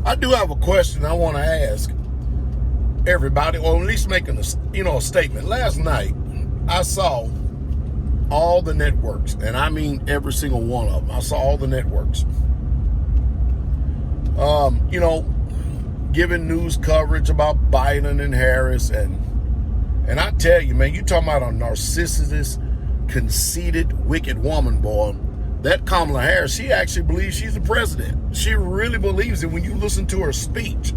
I do have a question I want to ask everybody, or at least making a statement. Last night, I saw all the networks, and I mean every single one of them. I saw all the networks, giving news coverage about Biden and Harris, and I tell you, man, you talking about a narcissist, conceited, wicked woman, boy. That Kamala Harris, she actually believes she's the president. She really believes it. When you listen to her speech,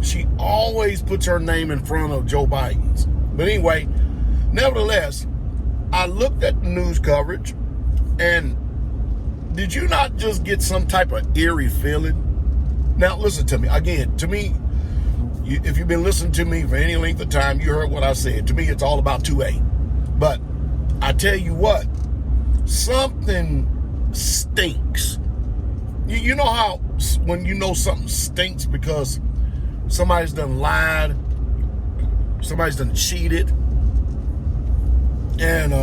she always puts her name in front of Joe Biden's. But anyway, nevertheless, I looked at the news coverage, and did you not just get some type of eerie feeling? Now, listen to me. Again, to me, if you've been listening to me for any length of time, you heard what I said. To me, it's all about 2A. But I tell you what, something stinks. You know how when you know something stinks because somebody's done lied, somebody's done cheated, and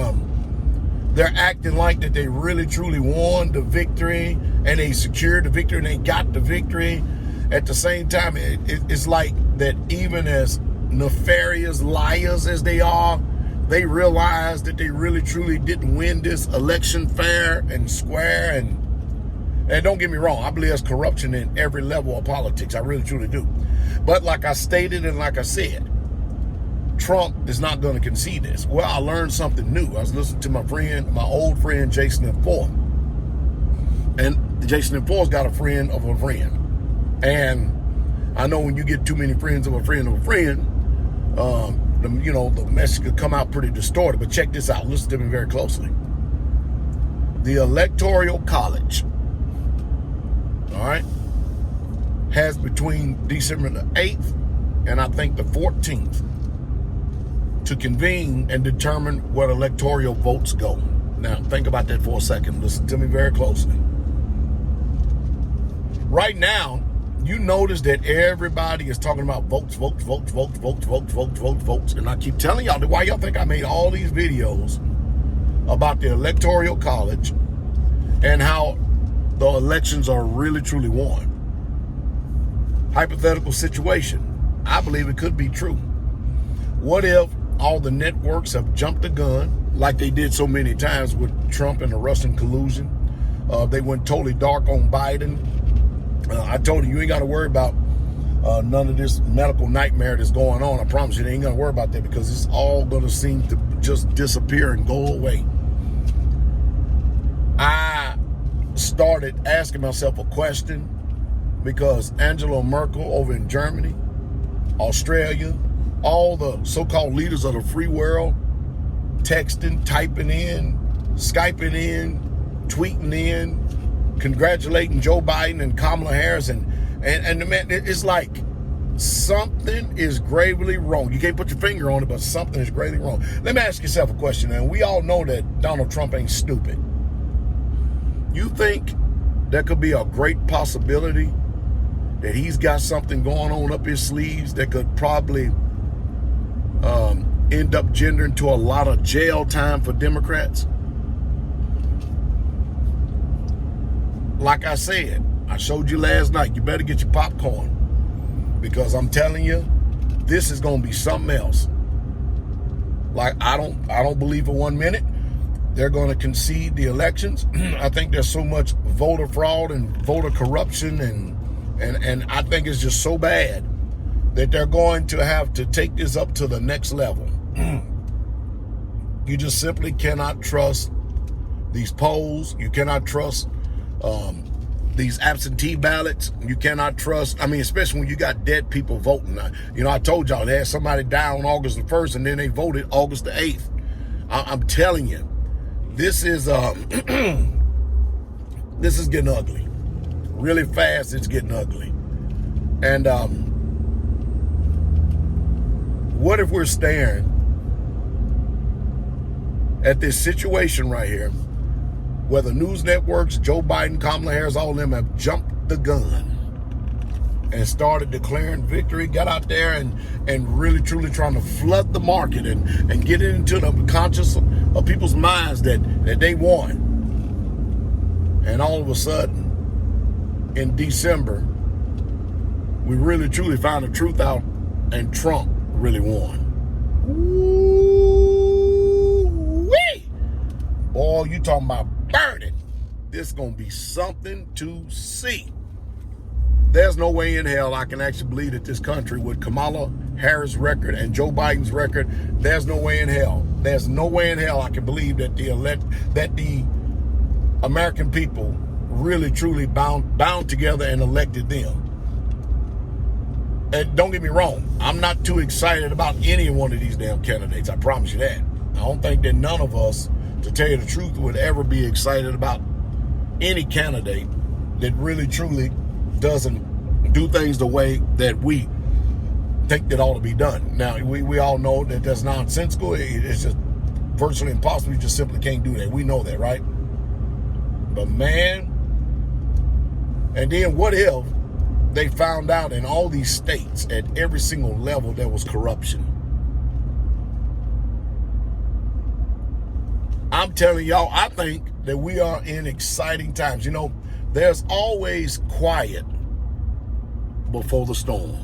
they're acting like that they really truly won the victory and they secured the victory and they got the victory. At the same time, it's like that even as nefarious liars as they are, they realize that they really truly didn't win this election fair and square. And don't get me wrong, I believe there's corruption in every level of politics. I really truly do. But like I stated and like I said, Trump is not going to concede this. Well, I learned something new. I was listening to my old friend, Jason Four. And Jason Four's got a friend of a friend. And I know when you get too many friends of a friend, the message could come out pretty distorted. But check this out. Listen to me very closely. The Electoral College, all right, has between December the 8th and I think the 14th to convene and determine where electoral votes go. Now, think about that for a second. Listen to me very closely. Right now, you notice that everybody is talking about votes. And I keep telling y'all, why y'all think I made all these videos about the Electoral College and how the elections are really, truly won. Hypothetical situation. I believe it could be true. What if all the networks have jumped the gun like they did so many times with Trump and the Russian collusion? They went totally dark on Biden. I told you ain't got to worry about none of this medical nightmare that's going on. I promise you, they ain't going to worry about that because it's all going to seem to just disappear and go away. I started asking myself a question because Angela Merkel over in Germany, Australia, all the so-called leaders of the free world, texting, typing in, Skyping in, tweeting in, congratulating Joe Biden and Kamala Harris, and the man, it's like something is gravely wrong. You can't put your finger on it, but something is gravely wrong. Let me ask yourself a question, and we all know that Donald Trump ain't stupid. You think there could be a great possibility that he's got something going on up his sleeves that could probably end up gendering to a lot of jail time for Democrats? Like I said, I showed you last night, you better get your popcorn because I'm telling you, this is going to be something else. Like, I don't believe for 1 minute they're going to concede the elections. I think there's so much voter fraud and voter corruption and I think it's just so bad that they're going to have to take this up to the next level. You just simply cannot trust these polls. You cannot trust these absentee ballots. You cannot trust, especially when you got dead people voting. I told y'all they had somebody die on August the 1st and then they voted August the 8th. I'm telling you, this is this is getting ugly. Really fast, it's getting ugly. And what if we're staring at this situation right here where the news networks, Joe Biden, Kamala Harris, all of them have jumped the gun and started declaring victory, got out there and really truly trying to flood the market and get it into the conscious of people's minds that they won. And all of a sudden, in December, we really truly found the truth out and Trump really won. Ooh-wee. Boy, you talking about burning. This is going to be something to see. There's no way in hell I can actually believe that this country, with Kamala Harris' record and Joe Biden's record, there's no way in hell. There's no way in hell I can believe that the American people really truly bound together and elected them. And don't get me wrong, I'm not too excited about any one of these damn candidates. I promise you that. I don't think that none of us, to tell you the truth, would ever be excited about any candidate that really truly doesn't do things the way that we think that ought to be done. Now, we all know that that's nonsensical. It's just virtually impossible. You just simply can't do that. We know that, right? But man, and then what if they found out in all these states at every single level there was corruption? I'm telling y'all, I think that we are in exciting times. You know, there's always quiet before the storm.